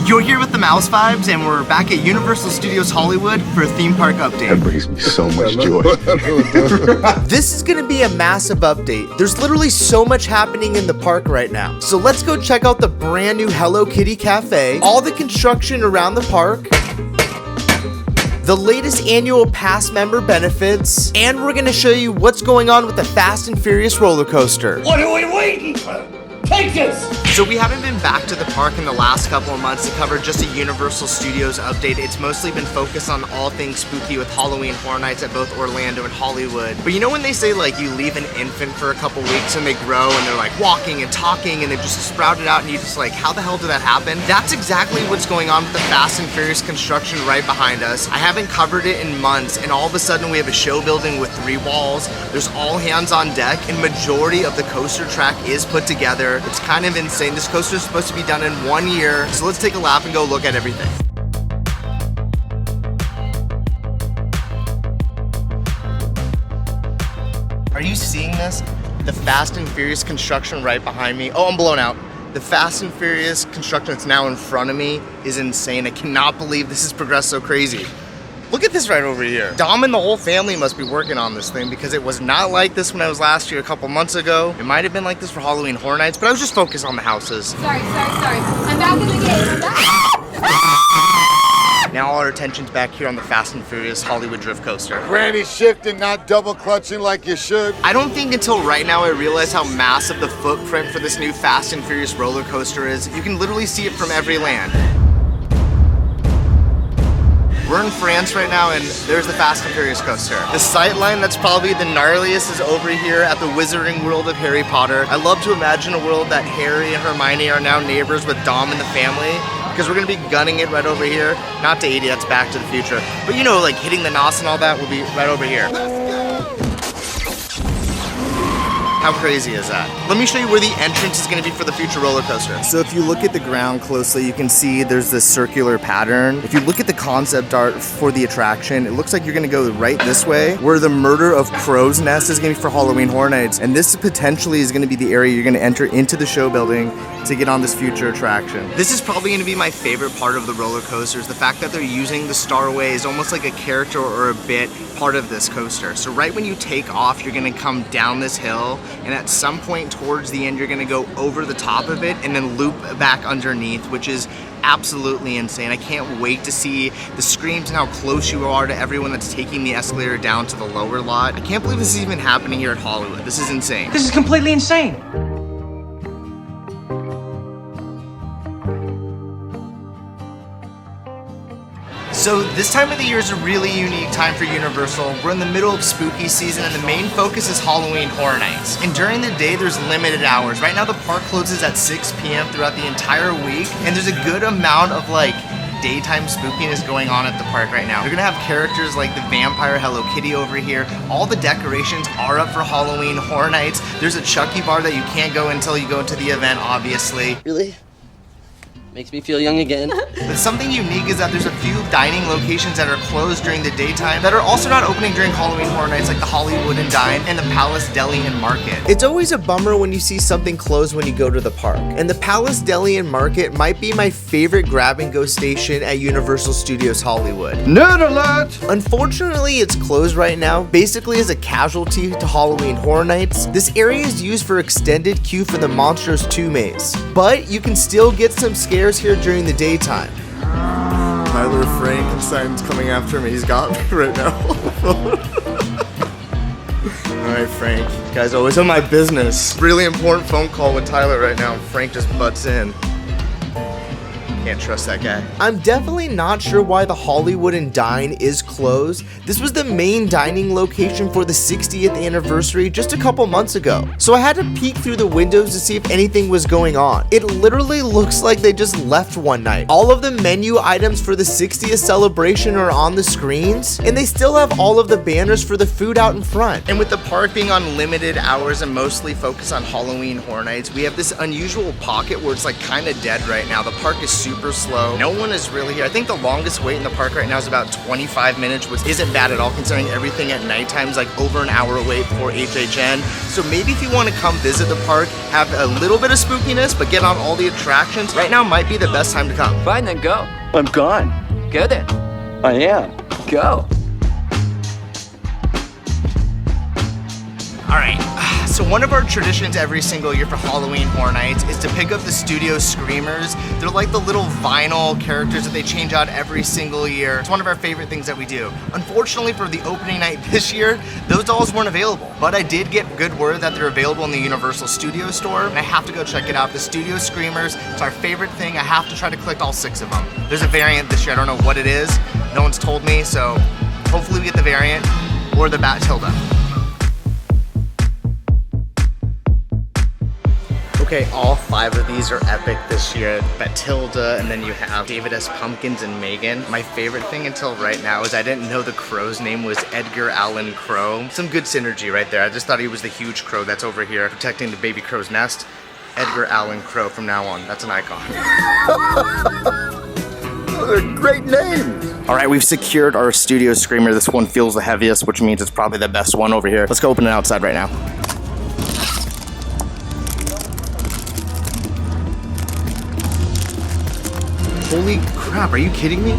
You're here with the Mouse Vibes, and we're back at Universal Studios Hollywood for a theme park update. That brings me so much joy. This is gonna be a massive update. There's literally so much happening in the park right now. So let's go check out the brand new Hello Kitty Cafe, all the construction around the park, the latest annual pass member benefits, and we're gonna show you what's going on with the Fast and Furious roller coaster. What are we waiting for? Take this! So we haven't been back to the park in the last couple of months to cover just a Universal Studios update. It's mostly been focused on all things spooky with Halloween Horror Nights at both Orlando and Hollywood. But you know when they say like you leave an infant for a couple weeks and they grow and they're like walking and talking and they've just sprouted out and you just like, how the hell did that happen? That's exactly what's going on with the Fast and Furious construction right behind us. I haven't covered it in months and all of a sudden we have a show building with 3 walls. There's all hands on deck and majority of the coaster track is put together. It's kind of insane. This coaster is supposed to be done in 1 year. So let's take a lap and go look at everything. Are you seeing this? The Fast and Furious construction right behind me. Oh, I'm blown out. The Fast and Furious construction that's now in front of me is insane. I cannot believe this has progressed so crazy. Look at this right over here. Dom and the whole family must be working on this thing because it was not like this when I was last year a couple months ago. It might have been like this for Halloween Horror Nights, but I was just focused on the houses. Sorry. I'm back in the game. I'm back. Now all our attention's back here on the Fast and Furious Hollywood Drift Coaster. Granny shifting, not double clutching like you should. I don't think until right now I realized how massive the footprint for this new Fast and Furious roller coaster is. You can literally see it from every land. We're in France right now and there's the Fast and Furious coaster. The sight line that's probably the gnarliest is over here at the Wizarding World of Harry Potter. I love to imagine a world that Harry and Hermione are now neighbors with Dom and the family because we're gonna be gunning it right over here. Not to 80, that's Back to the Future. But you know, like hitting the NOS and all that will be right over here. How crazy is that? Let me show you where the entrance is gonna be for the future roller coaster. So if you look at the ground closely, you can see there's this circular pattern. If you look at the concept art for the attraction, it looks like you're gonna go right this way, where the Murder of Crow's Nest is gonna be for Halloween Horror Nights. And this potentially is gonna be the area you're gonna enter into the show building to get on this future attraction. This is probably gonna be my favorite part of the roller coasters, the fact that they're using the Starway as almost like a character or a bit part of this coaster. So right when you take off, you're gonna come down this hill, and at some point towards the end, you're gonna go over the top of it and then loop back underneath, which is absolutely insane. I can't wait to see the screams and how close you are to everyone that's taking the escalator down to the lower lot. I can't believe this is even happening here at Hollywood. This is insane. This is completely insane. So this time of the year is a really unique time for Universal. We're in the middle of spooky season and the main focus is Halloween Horror Nights. And during the day, there's limited hours. Right now, the park closes at 6 p.m. throughout the entire week. And there's a good amount of like daytime spookiness going on at the park right now. They're gonna have characters like the vampire Hello Kitty over here. All the decorations are up for Halloween Horror Nights. There's a Chucky bar that you can't go until you go to the event, obviously. Really? Makes me feel young again. But something unique is that there's a few dining locations that are closed during the daytime that are also not opening during Halloween Horror Nights, like the Hollywood and Dine and the Palace Deli and Market. It's always a bummer when you see something closed when you go to the park. And the Palace Deli and Market might be my favorite grab-and-go station at Universal Studios Hollywood. Nerd alert! Unfortunately, it's closed right now, basically as a casualty to Halloween Horror Nights. This area is used for extended queue for the Monsters 2 maze. But you can still get some scares here during the daytime. Tyler Frankenstein's coming after me. He's got me right now. Alright, Frank. You guys always on my business. Really important phone call with Tyler right now. Frank just butts in. Can't trust that guy. I'm definitely not sure why the Hollywood and Dine is closed. This was the main dining location for the 60th anniversary just a couple months ago. So I had to peek through the windows to see if anything was going on. It literally looks like they just left one night. All of the menu items for the 60th celebration are on the screens, and they still have all of the banners for the food out in front. And with the park being on limited hours and mostly focused on Halloween Horror Nights, we have this unusual pocket where it's like kind of dead right now. The park is super super slow. No one is really here. I think the longest wait in the park right now is about 25 minutes, which isn't bad at all considering everything at nighttime is like over an hour wait for HHN. So maybe if you want to come visit the park, have a little bit of spookiness, but get on all the attractions, right now might be the best time to come. Fine, then go. I'm gone. Go then. I am. Go. All right, so one of our traditions every single year for Halloween Horror Nights is to pick up the studio screamers. They're like the little vinyl characters that they change out every single year. It's one of our favorite things that we do. Unfortunately for the opening night this year, those dolls weren't available, but I did get good word that they're available in the Universal Studios store, and I have to go check it out. The studio screamers, it's our favorite thing. I have to try to collect all 6 of them. There's a variant this year, I don't know what it is. No one's told me, so hopefully we get the variant or the Batilda. Okay, all 5 of these are epic this year. Batilda, and then you have David S. Pumpkins and Megan. My favorite thing until right now is I didn't know the crow's name was Edgar Allan Crow. Some good synergy right there. I just thought he was the huge crow that's over here protecting the baby crow's nest. Edgar Allan Crow from now on. That's an icon. They're great names. All right, we've secured our studio screamer. This one feels the heaviest, which means it's probably the best one over here. Let's go open it outside right now. Holy crap, are you kidding me?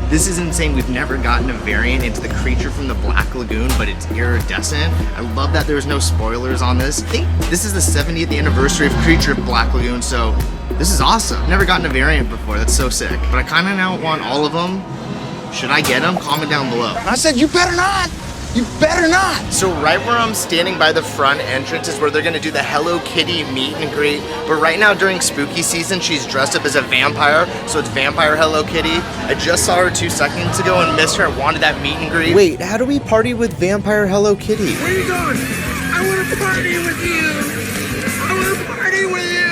This is insane. We've never gotten a variant into the creature from the Black Lagoon, but it's iridescent. I love that there's no spoilers on this. I think this is the 70th anniversary of Creature of Black Lagoon, so this is awesome. Never gotten a variant before, that's so sick. But I kind of now want all of them. Should I get them? Comment down below. I said you better not. You better not! So right where I'm standing by the front entrance is where they're gonna do the Hello Kitty meet and greet. But right now during spooky season, she's dressed up as a vampire. So it's Vampire Hello Kitty. I just saw her 2 seconds ago and missed her. I wanted that meet and greet. Wait, how do we party with Vampire Hello Kitty? Where are you going? I want to party with you. I want to party with you.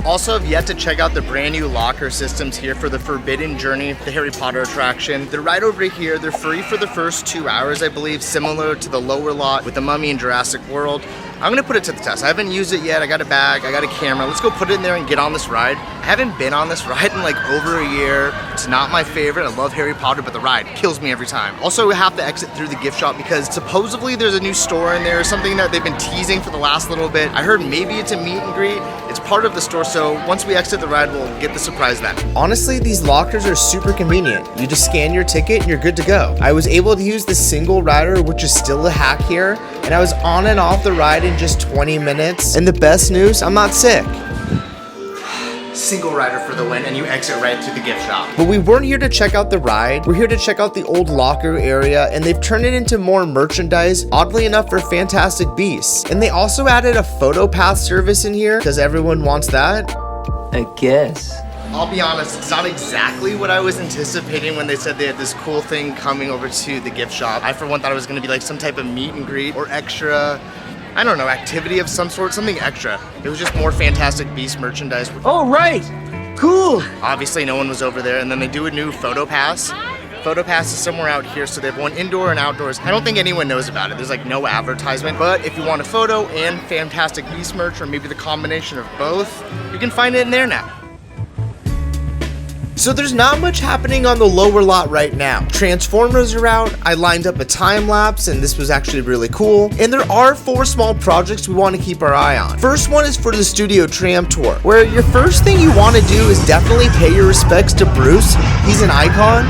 Also have yet to check out the brand new locker systems here for the Forbidden Journey, the Harry Potter attraction. They're right over here. They're free for the first 2 hours, I believe, similar to the lower lot with the Mummy and Jurassic World. I'm gonna put it to the test. I haven't used it yet. I got a bag, I got a camera. Let's go put it in there and get on this ride. I haven't been on this ride in like over a year. It's not my favorite. I love Harry Potter, but the ride kills me every time. Also, we have to exit through the gift shop because supposedly there's a new store in there, something that they've been teasing for the last little bit. I heard maybe it's a meet and greet. It's part of the store, so once we exit the ride, we'll get the surprise then. Honestly, these lockers are super convenient. You just scan your ticket and you're good to go. I was able to use the single rider, which is still a hack here, and I was on and off the ride in just 20 minutes. And the best news, I'm not sick. Single rider for the win, and you exit right through the gift shop. But we weren't here to check out the ride. We're here to check out the old locker area, and they've turned it into more merchandise, oddly enough, for Fantastic Beasts. And they also added a photo pass service in here, because everyone wants that. I guess. I'll be honest, it's not exactly what I was anticipating when they said they had this cool thing coming over to the gift shop. I, for one, thought it was gonna be like some type of meet and greet or extra, I don't know, activity of some sort, something extra. It was just more Fantastic Beasts merchandise. Oh, right. Cool. Obviously, no one was over there, and then they do a new photo pass. Photo pass is somewhere out here, so they have one indoor and outdoors. I don't think anyone knows about it. There's like no advertisement, but if you want a photo and Fantastic Beasts merch, or maybe the combination of both, you can find it in there now. So there's not much happening on the lower lot right now. Transformers are out, I lined up a time lapse, and this was actually really cool. And there are 4 small projects we want to keep our eye on. First one is for the Studio Tram Tour, where your first thing you want to do is definitely pay your respects to Bruce. He's an icon.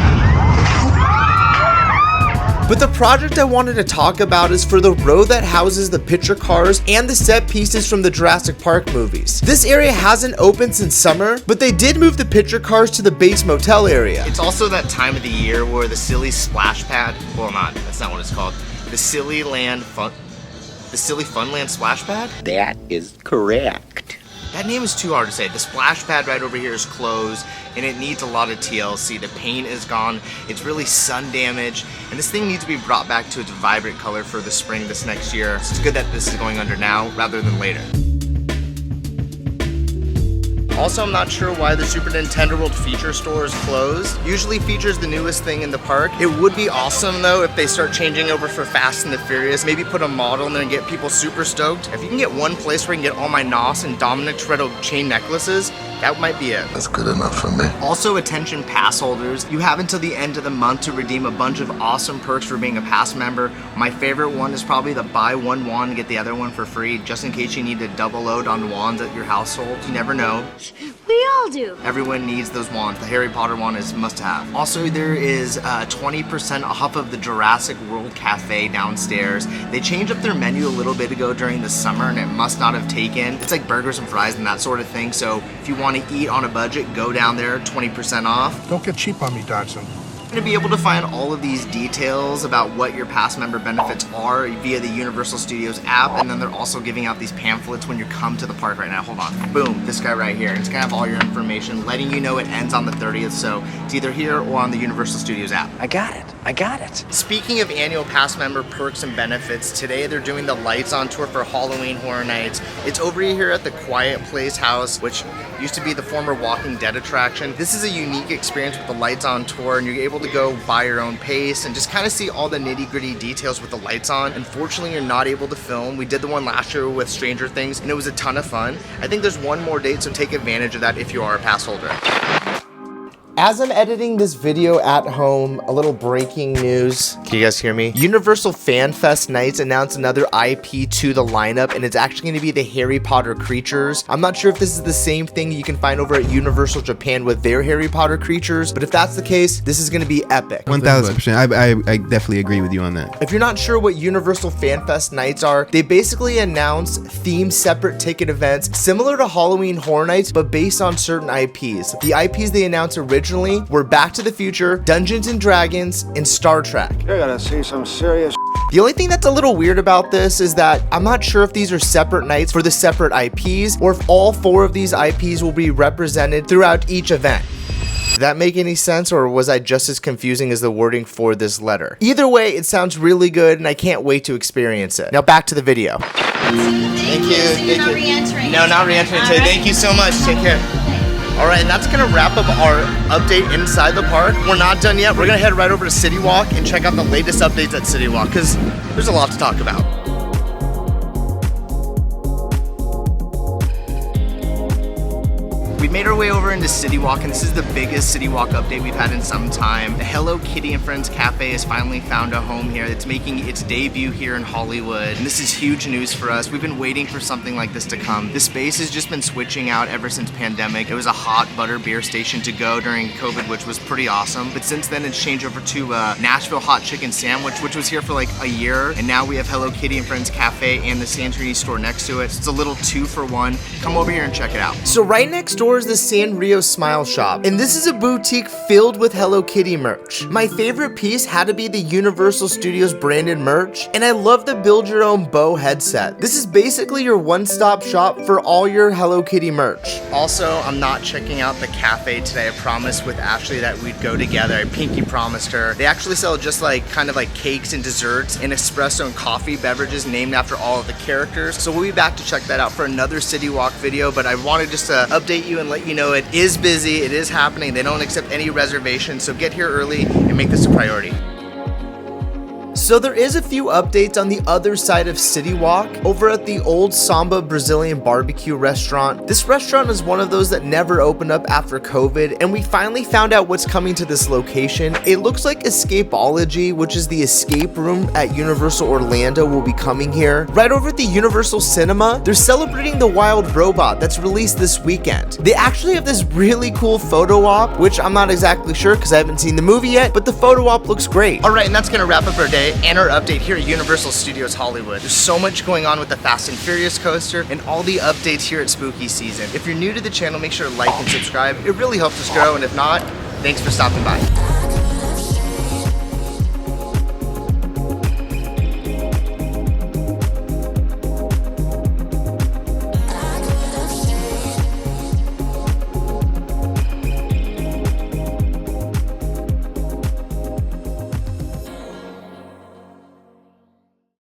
But the project I wanted to talk about is for the row that houses the picture cars and the set pieces from the Jurassic Park movies. This area hasn't opened since summer, but they did move the picture cars to the base motel area. It's also that time of the year where the silly splash pad, well not, that's not what it's called, the Silly Funland splash pad? That is correct. That name is too hard to say. The splash pad right over here is closed and it needs a lot of TLC. The paint is gone, it's really sun damaged, and this thing needs to be brought back to its vibrant color for the spring this next year. So it's good that this is going under now rather than later. Also, I'm not sure why the Super Nintendo World Feature Store is closed. Usually features the newest thing in the park. It would be awesome though if they start changing over for Fast and the Furious. Maybe put a model in there and get people super stoked. If you can get one place where you can get all my NOS and Dominic Toretto chain necklaces, that might be it. That's good enough for me. Also, attention pass holders, you have until the end of the month to redeem a bunch of awesome perks for being a pass member. My favorite one is probably the buy one wand and get the other one for free, just in case you need to double load on wands at your household. You never know. We all do. Everyone needs those wands. The Harry Potter one is must have. Also, there is 20% off of the Jurassic World Cafe downstairs. They changed up their menu a little bit ago during the summer and it must not have taken. It's like burgers and fries and that sort of thing. So if you want to eat on a budget, go down there, 20% off. Don't get cheap on me, Dodson. You're gonna be able to find all of these details about what your pass member benefits are via the Universal Studios app, and then they're also giving out these pamphlets when you come to the park right now. Hold on. Boom, this guy right here. It's gonna have all your information, letting you know it ends on the 30th, so it's either here or on the Universal Studios app. I got it. I got it. Speaking of annual pass member perks and benefits, today they're doing the Lights On tour for Halloween Horror Nights. It's over here at the Quiet Place House, which used to be the former Walking Dead attraction. This is a unique experience with the Lights On tour, and you're able to go by your own pace and just kind of see all the nitty-gritty details with the lights on. Unfortunately, you're not able to film. We did the one last year with Stranger Things, and it was a ton of fun. I think there's one more date, so take advantage of that if you are a pass holder. As I'm editing this video at home, a little breaking news. Can you guys hear me? Universal FanFest Nights announced another IP to the lineup, and it's actually going to be the Harry Potter creatures. I'm not sure if this is the same thing you can find over at Universal Japan with their Harry Potter creatures, but if that's the case, this is going to be epic. 1000%. I definitely agree with you on that. If you're not sure what Universal FanFest Nights are, they basically announce themed separate ticket events similar to Halloween Horror Nights, but based on certain IPs. The IPs they announced originally were Back to the Future, Dungeons and Dragons, and Star Trek. You're gonna see some serious. The only thing that's a little weird about this is that I'm not sure if these are separate nights for the separate IPs or if all 4 of these IPs will be represented throughout each event. Did that make any sense, or was I just as confusing as the wording for this letter? Either way, it sounds really good and I can't wait to experience it. Now back to the video. Thank you. So you're not re-entering. No, not re-entering today. Thank you so much. Take care. All right, and that's gonna wrap up our update inside the park. We're not done yet. We're gonna head right over to CityWalk and check out the latest updates at CityWalk, because there's a lot to talk about. We made our way over into CityWalk, and this is the biggest CityWalk update we've had in some time. The Hello Kitty and Friends Cafe has finally found a home here. It's making its debut here in Hollywood, and this is huge news for us. We've been waiting for something like this to come. This space has just been switching out ever since pandemic. It was a hot butter beer station to go during COVID, which was pretty awesome. But since then, it's changed over to Nashville Hot Chicken Sandwich, which was here for like a year. And now we have Hello Kitty and Friends Cafe and the Santorini store next to it. So it's a little 2-for-1. Come over here and check it out. So right next door is the Sanrio Smile Shop, and this is a boutique filled with Hello Kitty merch. My favorite piece had to be the Universal Studios branded merch, and I love the build your own bow headset. This is basically your one-stop shop for all your Hello Kitty merch. Also, I'm not checking out the cafe today. I promised with Ashley that we'd go together. I pinky promised her. They actually sell just like kind of like cakes and desserts and espresso and coffee beverages named after all of the characters. So we'll be back to check that out for another CityWalk video, but I wanted just to update you and let you know it is busy, it is happening. They don't accept any reservations, so get here early and make this a priority. So there is a few updates on the other side of CityWalk over at the Old Samba Brazilian Barbecue restaurant. This restaurant is one of those that never opened up after COVID, and we finally found out what's coming to this location. It looks like Escapeology, which is the escape room at Universal Orlando, will be coming here. Right over at the Universal Cinema, they're celebrating the Wild Robot that's released this weekend. They actually have this really cool photo op, which I'm not exactly sure because I haven't seen the movie yet, but the photo op looks great. All right, and that's gonna wrap up our day and our update here at Universal Studios Hollywood. There's so much going on with the Fast and Furious coaster and all the updates here at Spooky Season. If you're new to the channel, make sure to like and subscribe. It really helps us grow, and if not, thanks for stopping by.